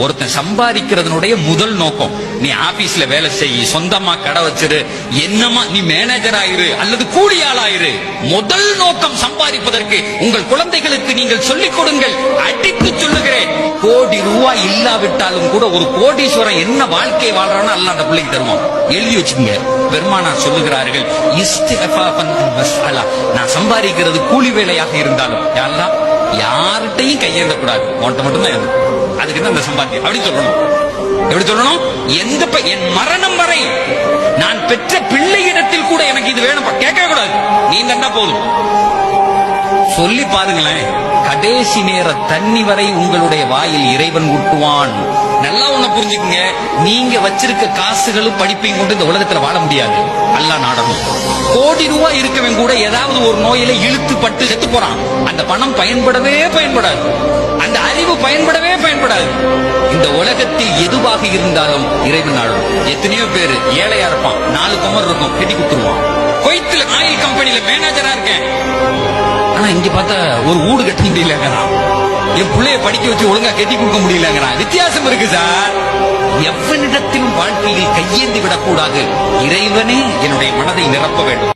ஒருத்தன் சம்பாதிக்கிறதுனுடைய முதல் நோக்கம், நீ ஆபீஸ்ல வேலை செய்ய, சொந்தமா கடை வச்சிரு, என்னமா நீ மேனேஜர் ஆயிரு அல்லது கூலியாள் ஆயிரு, முதல் நோக்கம் சம்பாதிப்பதற்கு உங்கள் குழந்தைகளுக்கு நீங்கள் சொல்லிக் கொடுங்கள். அடித்து சொல்லுகிறேன், கோடி ரூபாய் இல்லாவிட்டாலும் கூட ஒரு கோடீஸ்வரன் என்ன வாழ்க்கை வாழ்றான்னு அல்ல அந்த பிள்ளைக்கு தருவோம். எழுதி வச்சுங்க. பெருமானார் சொல்லுகிறார்கள், நான் சம்பாதிக்கிறது கூலி வேலையாக இருந்தாலும் யார்கிட்டையும் கையேறக்கூடாது, உன்கிட்ட மட்டும்தான். அதுக்கு தான் அந்த சம்பாத்தியம் அப்படி சொல்லணும். எப்படி சொல்லணும்? என் மரணம் வரை நான் பெற்ற பிள்ளையிடத்தில் கூட எனக்கு இது வேணும் கேட்க கூடாது, நீ தண்டா போதும். சொல்லி பாருங்களேன், கடைசி நேர தண்ணி வரை உங்களுடைய வாயில் இறைவன் ஊட்டுவான். நல்லா ஒண்ணு புரிஞ்சுக்குங்க, நீங்க வச்சிருக்க காசுகளும் படிப்பையும் கொண்டு இந்த உலகத்துல வாழ முடியாது. அல்லாஹ் நாடணும். கோடி ரூபாய் இருக்கவன் கூட ஏதாவது ஒரு நோயில இழுத்து பட்டு செத்து போறான். அந்த பணம் பயன்படவே பயன்படாது, அந்த அறிவு பயன்படவே பயன்படாது. இந்த உலகத்தில் எதுவாக இருந்தாலும் இறைவன் நாடணும். எத்தனையோ பேர் ஏழையா இருப்பான், 4 குமர் இருக்கும், கட்டி கொடுத்துருவான். குவைத்தில் ஆயில் கம்பெனில மேனேஜரா இருக்கேன், ஆனா இங்க பார்த்தா ஒரு வீடு கட்ட முடியலங்கிறான், என் பிள்ளைய படிக்க வச்சு ஒழுங்கா கட்டி கொடுக்க முடியலங்கிறான். வித்தியாசம் இருக்கு சார். எவனிடத்திலும் வாழ்க்கையில் கையேந்தி விடக்கூடாது. இறைவனே என்னுடைய மனதை நிரப்ப வேண்டும்.